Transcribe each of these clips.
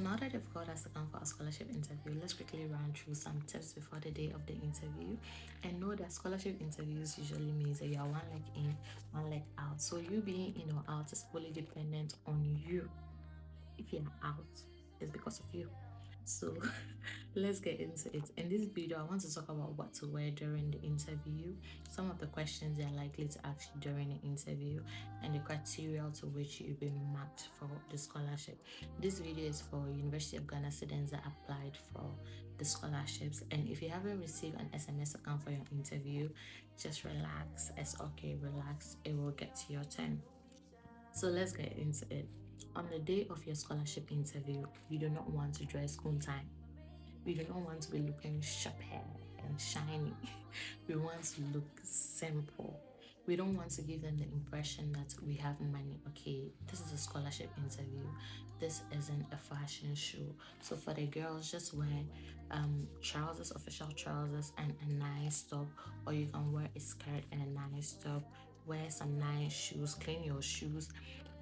now that they've called us to come for a scholarship interview, let's quickly run through some tips before the day of the interview. And know that scholarship interviews usually means that you are one leg in, one leg out. So you being in or out is fully dependent on you. If you're out, it's because of you. So let's get into it. In this video, I want to talk about what to wear during the interview, some of the questions they're likely to ask you during the interview, and the criteria to which you've been marked for the scholarship. This video is for University of Ghana students that applied for the scholarships. And if you haven't received an SMS account for your interview, just relax. It's okay, relax. It will get to your turn. So let's get into it. On the day of your scholarship interview, you do not want to dress school time. We do not want to be looking sharp hair and shiny. We want to look simple. We don't want to give them the impression that we have money. Okay, this is a scholarship interview. This isn't a fashion show. So for the girls, just wear trousers, official trousers, and a nice top, or you can wear a skirt and a nice top. Wear some nice shoes, clean your shoes,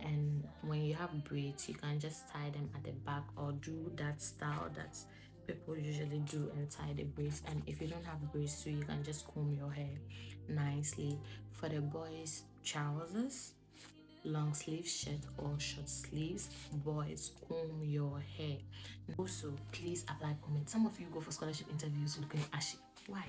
and when you have braids, you can just tie them at the back or do that style that people usually do and tie the braids. And if you don't have braids too, you can just comb your hair nicely. For the boys, trousers, long sleeve shirt or short sleeves. Boys, comb your hair. Also, please apply pomade. Some of you go for scholarship interviews looking ashy. Why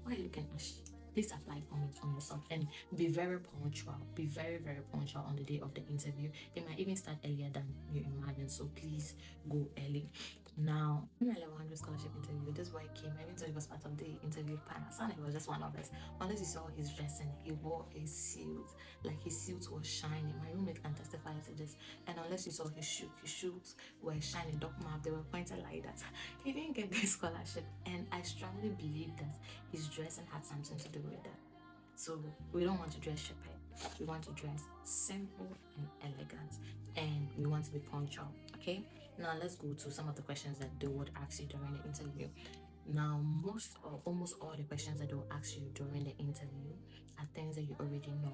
are you looking ashy? Please apply pomade on yourself and be very punctual. Be very, very punctual on the day of the interview. It might even start earlier than you imagine, so please go early. Now, in my level 100 scholarship interview, this boy came. I even thought he was part of the interview panel. I thought he was just one of us. Unless you saw his dressing, he wore a suit. Like his suit was shining. My roommate can testify to this. And unless you saw his shoes were shining, doc map, they were pointed like that. He didn't get the scholarship, and I strongly believe that his dressing had something to do with that. So we don't want to dress sharp. We want to dress simple and elegant, and we want to be punctual. Okay, now let's go to some of the questions that they would ask you during the interview. Now, most or almost all the questions that they'll ask you during the interview are things that you already know.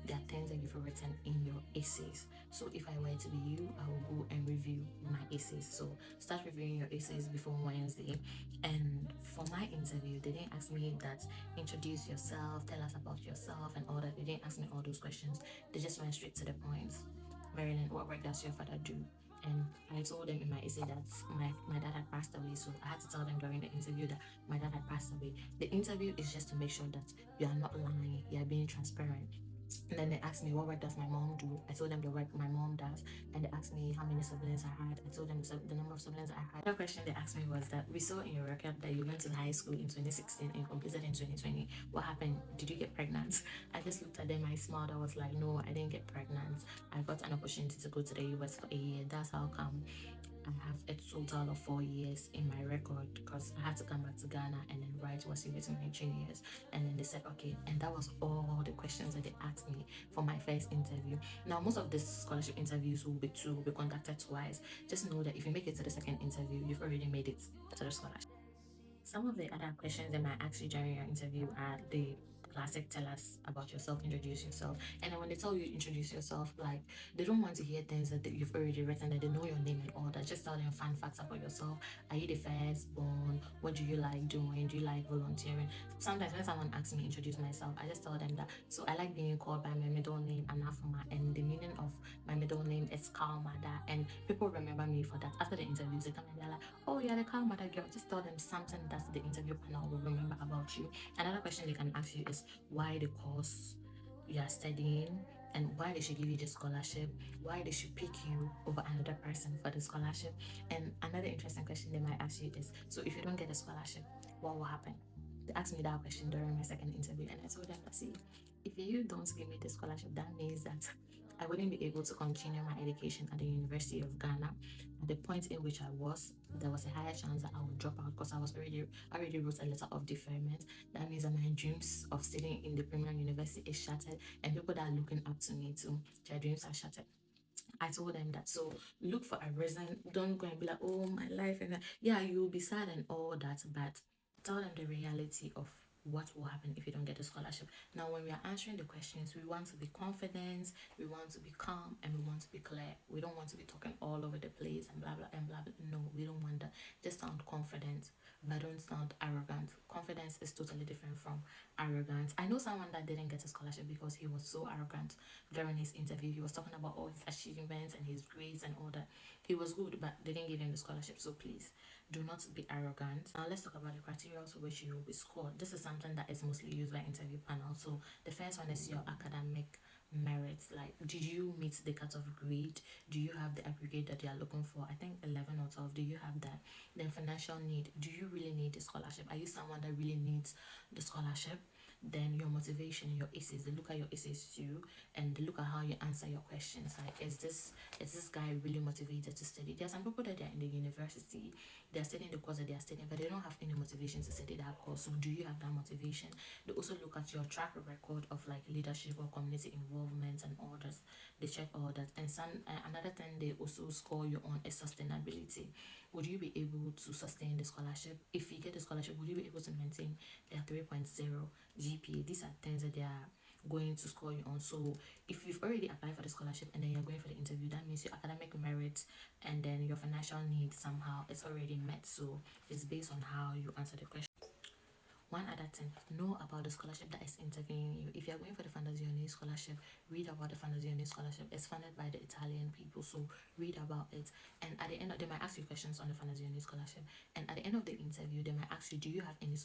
They are things that you've written in your essays. So if I were to be you, I will go and review my essays. So start reviewing your essays before Wednesday. And for my interview, they didn't ask me that introduce yourself, tell us about yourself and all that. They didn't ask me all those questions. They just went straight to the point. Marilyn, what work does your father do? And I told them in my essay that my dad had passed away, so I had to tell them during the interview that my dad had passed away. The interview is just to make sure that you are not lying, you are being transparent. And then they asked me, what work does my mom do? I told them the work my mom does. And they asked me how many siblings I had. I told them the number of siblings I had. Another question they asked me was that we saw in your record that you went to high school in 2016 and completed in 2020. What happened? Did you get pregnant? I just looked at them, I smiled. I was like, no, I didn't get pregnant. I got an opportunity to go to the US for a year. That's how come I have a total of 4 years in my record, because I had to come back to Ghana and then write was in my juniors. And then they said, okay, and that was all the questions that they asked me for my first interview. Now, most of these scholarship interviews will be conducted twice. Just know that if you make it to the second interview, you've already made it to the scholarship. Some of the other questions they might ask you during your interview are the classic tell us about yourself, introduce yourself. And then when they tell you introduce yourself, like they don't want to hear things that you've already written, that they know your name and all that. Just tell them fun facts about yourself. Are you the firstborn? What do you like doing? Do you like volunteering? Sometimes when someone asks me to introduce myself, I just tell them that so I like being called by my middle name Anafama, and the meaning of my middle name is Kalmada, and people remember me for that. After the interviews, they come and they're like, oh yeah, the Kalmada girl. Just tell them something that the interview panel will remember about you. Another question they can ask you is why the course you are studying, and why they should give you the scholarship, why they should pick you over another person for the scholarship. And another interesting question they might ask you is, so if you don't get a scholarship, what will happen? They asked me that question during my second interview, and I told them, see, if you don't give me the scholarship, that means that I wouldn't be able to continue my education at the University of Ghana. At the point in which I was, there was a higher chance that I would drop out, because I already wrote a letter of deferment. That means that my dreams of studying in the premium university is shattered, and people that are looking up to me too, their dreams are shattered. I told them that. So look for a reason. Don't go and be like, oh, my life. And yeah, you'll be sad and all that, but tell them the reality of what will happen if you don't get a scholarship. Now, when we are answering the questions, we want to be confident, we want to be calm, and we want to be clear. We don't want to be talking all over the place and blah blah and blah blah. No, we don't want that. Just sound confident, but don't sound arrogant. Confidence is totally different from arrogance. I know someone that didn't get a scholarship because he was so arrogant during his interview. He was talking about all his achievements and his grades and all that. He was good, but they didn't give him the scholarship. So please do not be arrogant. Now let's talk about the criteria to which you will be scored. This is something that is mostly used by interview panels. So the first one is your academic merits. Like, did you meet the cutoff grade? Do you have the aggregate that they are looking for? I think 11 or 12. Do you have that? Then financial need. Do you really need the scholarship? Are you someone that really needs the scholarship? Then your motivation, your essays. They look at your essays too, and they look at how you answer your questions. Like, is this guy really motivated to study? There are some people that are in the university, they are studying the course that they are studying, but they don't have any motivation to study that course. So do you have that motivation? They also look at your track record of like leadership or community involvement and all that. They check all that. And another thing they also score you on is sustainability. Would you be able to sustain the scholarship? If you get the scholarship, would you be able to maintain their 3.0 GPA? These are things that they are going to score you on. So if you've already applied for the scholarship and then you're going for the interview, that means your academic merit and then your financial need somehow is already met. So it's based on how you answer the question. One other thing, know about the scholarship that is interviewing you. If you're going for the Fondazoine scholarship, read about the Fondazoine scholarship. It's funded by the Italian people, so read about it. And at the end, they might ask you questions on the Fondazoine scholarship. And at the end of the interview, they might ask you, do you have any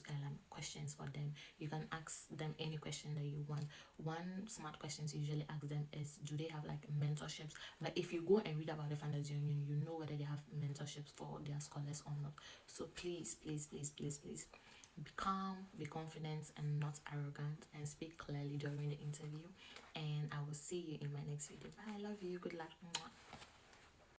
questions for them? You can ask them any question that you want. One smart question to usually ask them is, do they have like mentorships? Like if you go and read about the Fondazoine, you know whether they have mentorships for their scholars or not. So please, please, please, please, please be calm, be confident, and not arrogant, and speak clearly during the interview. And I will see you in my next video. Bye. I love you. Good luck. Mwah.